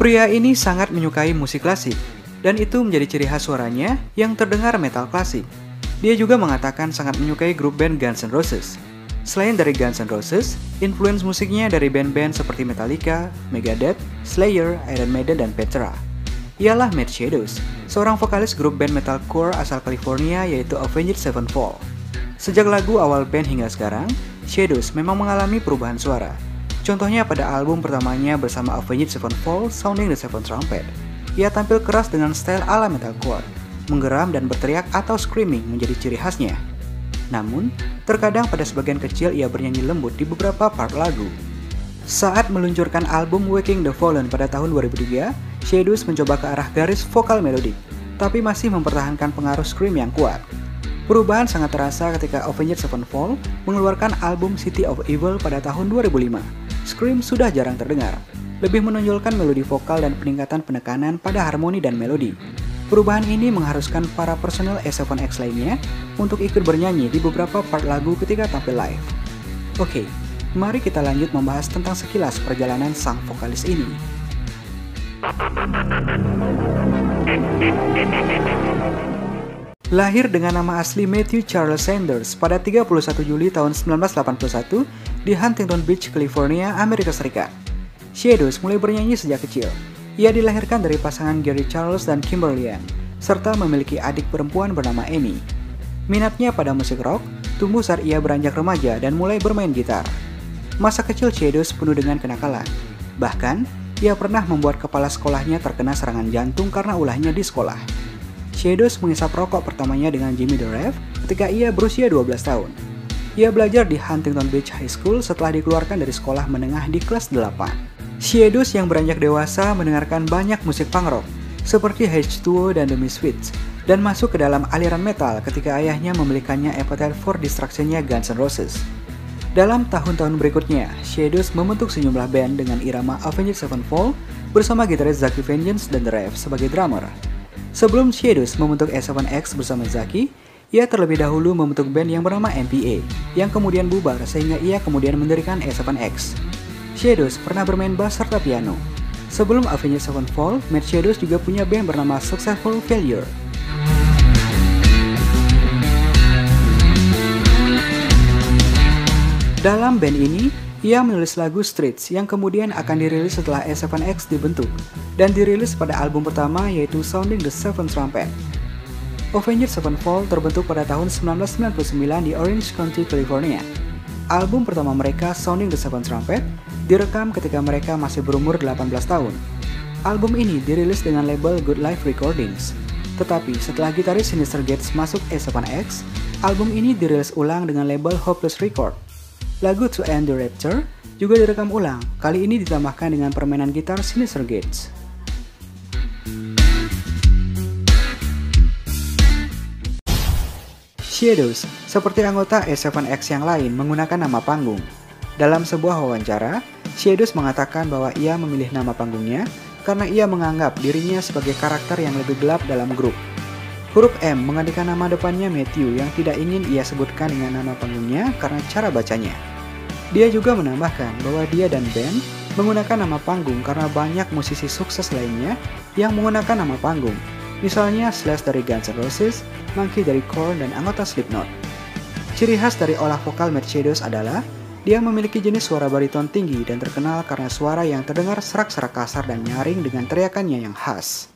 Pria ini sangat menyukai musik klasik, dan itu menjadi ciri khas suaranya yang terdengar metal klasik. Dia juga mengatakan sangat menyukai grup band Guns N' Roses. Selain dari Guns N' Roses, influence musiknya dari band-band seperti Metallica, Megadeth, Slayer, Iron Maiden, dan Petra. Ialah Matt Shadows, seorang vokalis grup band metalcore asal California yaitu Avenged Sevenfold. Sejak lagu awal band hingga sekarang, Shadows memang mengalami perubahan suara. Contohnya pada album pertamanya bersama Avenged Sevenfold, Sounding the Seventh Trumpet. Ia tampil keras dengan style ala metalcore, menggeram dan berteriak atau screaming menjadi ciri khasnya. Namun, terkadang pada sebagian kecil ia bernyanyi lembut di beberapa part lagu. Saat meluncurkan album Waking the Fallen pada tahun 2003, Shadows mencoba ke arah garis vokal melodik, tapi masih mempertahankan pengaruh scream yang kuat. Perubahan sangat terasa ketika Avenged Sevenfold mengeluarkan album City of Evil pada tahun 2005. Scream sudah jarang terdengar, lebih menonjolkan melodi vokal dan peningkatan penekanan pada harmoni dan melodi. Perubahan ini mengharuskan para personel A7X lainnya untuk ikut bernyanyi di beberapa part lagu ketika tampil live. Oke, mari kita lanjut membahas tentang sekilas perjalanan sang vokalis ini. Lahir dengan nama asli Matthew Charles Sanders pada 31 Juli tahun 1981 di Huntington Beach, California, Amerika Serikat. Shadows mulai bernyanyi sejak kecil. Ia dilahirkan dari pasangan Gary Charles dan Kimberly Ann, serta memiliki adik perempuan bernama Amy. Minatnya pada musik rock tumbuh saat ia beranjak remaja dan mulai bermain gitar. Masa kecil Shadows penuh dengan kenakalan. Bahkan, ia pernah membuat kepala sekolahnya terkena serangan jantung karena ulahnya di sekolah. Shadows mengisap rokok pertamanya dengan Jimmy the Rev ketika ia berusia 12 tahun. Ia belajar di Huntington Beach High School setelah dikeluarkan dari sekolah menengah di kelas 8. Shadows yang beranjak dewasa mendengarkan banyak musik punk rock, seperti H2O dan The Misfits, dan masuk ke dalam aliran metal ketika ayahnya membelikannya Appetite for Destruction-nya Guns N' Roses. Dalam tahun-tahun berikutnya, Shadows membentuk sejumlah band dengan irama Avenged Sevenfold bersama gitaris Zaki Vengeance dan The Rev sebagai drummer. Sebelum Shadows membentuk A7X bersama Zaki, ia terlebih dahulu membentuk band yang bernama MPA, yang kemudian bubar sehingga ia kemudian mendirikan A7X. Shadows pernah bermain bass serta piano. Sebelum Avenged Sevenfold, Matt Shadows juga punya band bernama Successful Failure. Dalam band ini, ia menulis lagu Streets yang kemudian akan dirilis setelah A7X dibentuk dan dirilis pada album pertama yaitu Sounding the Seventh Trumpet. Avenged Sevenfold terbentuk pada tahun 1999 di Orange County, California. Album pertama mereka, Sounding the Seventh Trumpet, direkam ketika mereka masih berumur 18 tahun. Album ini dirilis dengan label Good Life Recordings. Tetapi setelah gitaris Sinister Gates masuk A7X, album ini dirilis ulang dengan label Hopeless Record. Lagu To End the Rapture juga direkam ulang, kali ini ditambahkan dengan permainan gitar Sinister Gates. Shadows, seperti anggota A7X yang lain, menggunakan nama panggung. Dalam sebuah wawancara, Shadows mengatakan bahwa ia memilih nama panggungnya karena ia menganggap dirinya sebagai karakter yang lebih gelap dalam grup. Huruf M menggantikan nama depannya Matthew yang tidak ingin ia sebutkan dengan nama panggungnya karena cara bacanya. Dia juga menambahkan bahwa dia dan band menggunakan nama panggung karena banyak musisi sukses lainnya yang menggunakan nama panggung. Misalnya Slash dari Guns N' Roses, Monkey dari Korn, dan anggota Slipknot. Ciri khas dari olah vokal Matt Shadows adalah dia memiliki jenis suara bariton tinggi dan terkenal karena suara yang terdengar serak-serak kasar dan nyaring dengan teriakannya yang khas.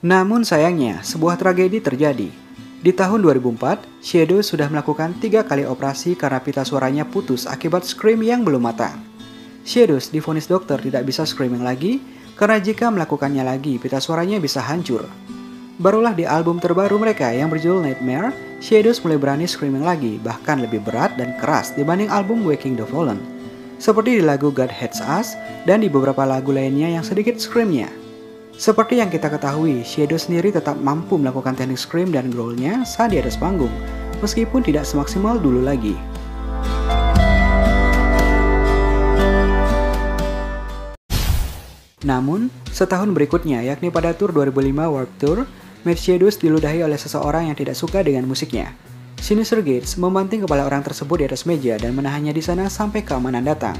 Namun sayangnya, sebuah tragedi terjadi. Di tahun 2004, Shadows sudah melakukan 3 kali operasi karena pita suaranya putus akibat scream yang belum matang. Shadows divonis dokter tidak bisa screaming lagi, karena jika melakukannya lagi, pita suaranya bisa hancur. Barulah di album terbaru mereka yang berjudul Nightmare, Shadows mulai berani screaming lagi, bahkan lebih berat dan keras dibanding album Waking the Fallen. Seperti di lagu God Hates Us, dan di beberapa lagu lainnya yang sedikit screamnya. Seperti yang kita ketahui, Shadows sendiri tetap mampu melakukan teknik scream dan growl-nya saat di atas panggung, meskipun tidak semaksimal dulu lagi. Namun, setahun berikutnya, yakni pada Tour 2005 Warped Tour, Matt Shadows diludahi oleh seseorang yang tidak suka dengan musiknya. Sinister Gates membanting kepala orang tersebut di atas meja dan menahannya di sana sampai keamanan datang.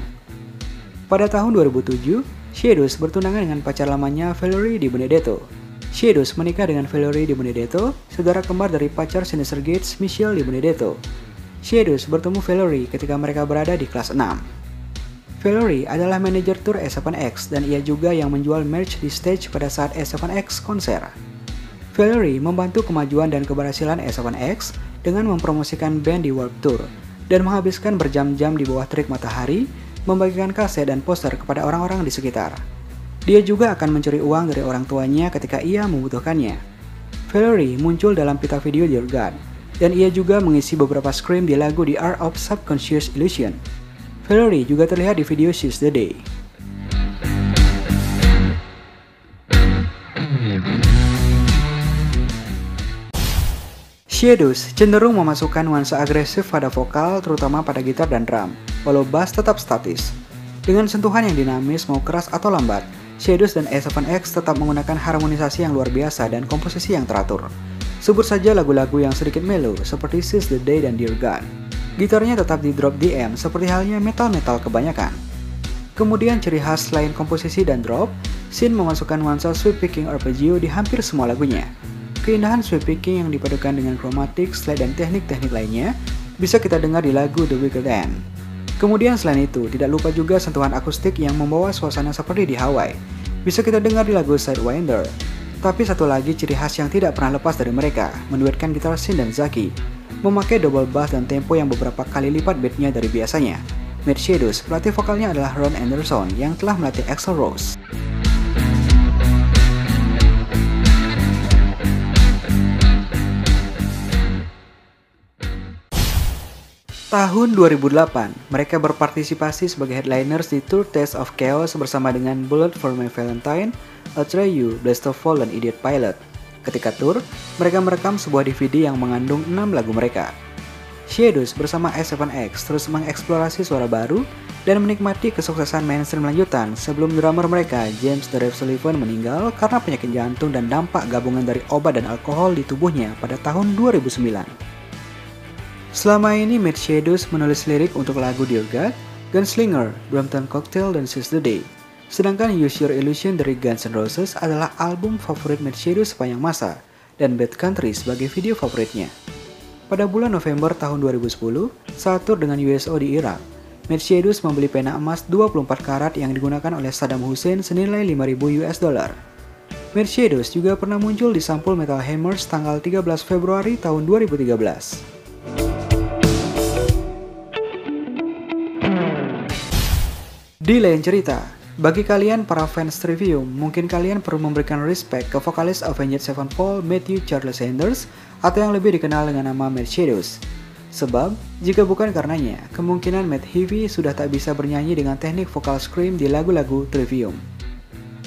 Pada tahun 2007, Shadows bertunangan dengan pacar lamanya Valerie DiBenedetto. Shadows menikah dengan Valerie DiBenedetto, saudara kembar dari pacar Sinister Gates Michelle DiBenedetto. Shadows bertemu Valerie ketika mereka berada di kelas 6. Valerie adalah manajer tour A7X dan ia juga yang menjual merch di stage pada saat A7X konser. Valerie membantu kemajuan dan keberhasilan A7X dengan mempromosikan band di Warped Tour dan menghabiskan berjam-jam di bawah terik matahari membagikan kaset dan poster kepada orang-orang di sekitar. Dia juga akan mencuri uang dari orang tuanya ketika ia membutuhkannya. Valerie muncul dalam pita video Dear God, dan ia juga mengisi beberapa scream di lagu The Art of Subconscious Illusion. Valerie juga terlihat di video Seize the Day. Shadows cenderung memasukkan nuansa agresif pada vokal, terutama pada gitar dan drum, walau bass tetap statis. Dengan sentuhan yang dinamis mau keras atau lambat, Shadows dan A7X tetap menggunakan harmonisasi yang luar biasa dan komposisi yang teratur. Sebut saja lagu-lagu yang sedikit mellow seperti Seize the Day dan Dear God. Gitarnya tetap di drop DM seperti halnya metal-metal kebanyakan. Kemudian ciri khas selain komposisi dan drop, Sin memasukkan nuansa sweep picking arpeggio di hampir semua lagunya. Keindahan sweep picking yang dipadukan dengan chromatic, slide, dan teknik-teknik lainnya bisa kita dengar di lagu The Wicked End. Kemudian selain itu, tidak lupa juga sentuhan akustik yang membawa suasana seperti di Hawaii. Bisa kita dengar di lagu Sidewinder. Tapi satu lagi ciri khas yang tidak pernah lepas dari mereka, menduetkan gitar Sin dan Zaki, memakai double bass dan tempo yang beberapa kali lipat beatnya dari biasanya. Matt Shadows, pelatih vokalnya adalah Ron Anderson yang telah melatih Axl Rose. Tahun 2008, mereka berpartisipasi sebagai headliners di Tour Taste of Chaos bersama dengan Bullet for My Valentine, Atreyu, Blast of Fall, dan Idiot Pilot. Ketika tour, mereka merekam sebuah DVD yang mengandung 6 lagu mereka. Shadows bersama A7X terus mengeksplorasi suara baru dan menikmati kesuksesan mainstream lanjutan sebelum drummer mereka, James "The Rev" Sullivan, meninggal karena penyakit jantung dan dampak gabungan dari obat dan alkohol di tubuhnya pada tahun 2009. Selama ini, Matt Shadows menulis lirik untuk lagu Dear God, Gunslinger, Brampton Cocktail, dan Seize the Day. Sedangkan Use Your Illusion dari Guns N' Roses adalah album favorit Matt Shadows sepanjang masa, dan Bad Country sebagai video favoritnya. Pada bulan November tahun 2010, saat tur dengan USO di Irak, Matt Shadows membeli pena emas 24 karat yang digunakan oleh Saddam Hussein senilai $5.000. Matt Shadows juga pernah muncul di sampul Metal Hammers tanggal 13 Februari tahun 2013. Di lain cerita, bagi kalian para fans Trivium, mungkin kalian perlu memberikan respect ke vokalis Avenged Sevenfold Matthew Charles Sanders atau yang lebih dikenal dengan nama Matt Shadows. Sebab, jika bukan karenanya, kemungkinan Matt Heavy sudah tak bisa bernyanyi dengan teknik vokal scream di lagu-lagu Trivium.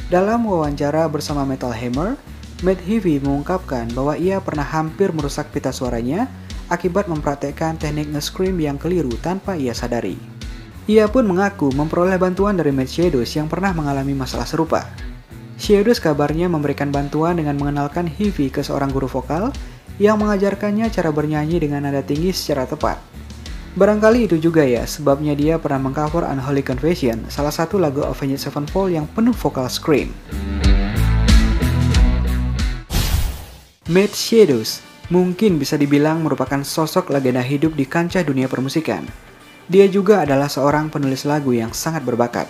Dalam wawancara bersama Metal Hammer, Matt Heavy mengungkapkan bahwa ia pernah hampir merusak pita suaranya akibat mempraktekkan teknik nge-scream yang keliru tanpa ia sadari. Ia pun mengaku memperoleh bantuan dari Matt Shadows yang pernah mengalami masalah serupa. Shadows kabarnya memberikan bantuan dengan mengenalkan Heavy ke seorang guru vokal yang mengajarkannya cara bernyanyi dengan nada tinggi secara tepat. Barangkali itu juga ya sebabnya dia pernah mengcover Unholy Confession, salah satu lagu Avenged Sevenfold yang penuh vokal scream. Matt Shadows mungkin bisa dibilang merupakan sosok legenda hidup di kancah dunia permusikan. Dia juga adalah seorang penulis lagu yang sangat berbakat.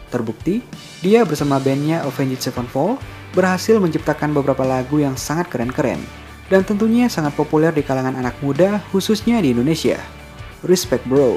Terbukti, dia bersama bandnya Avenged Sevenfold berhasil menciptakan beberapa lagu yang sangat keren-keren dan tentunya sangat populer di kalangan anak muda khususnya di Indonesia. Respect bro!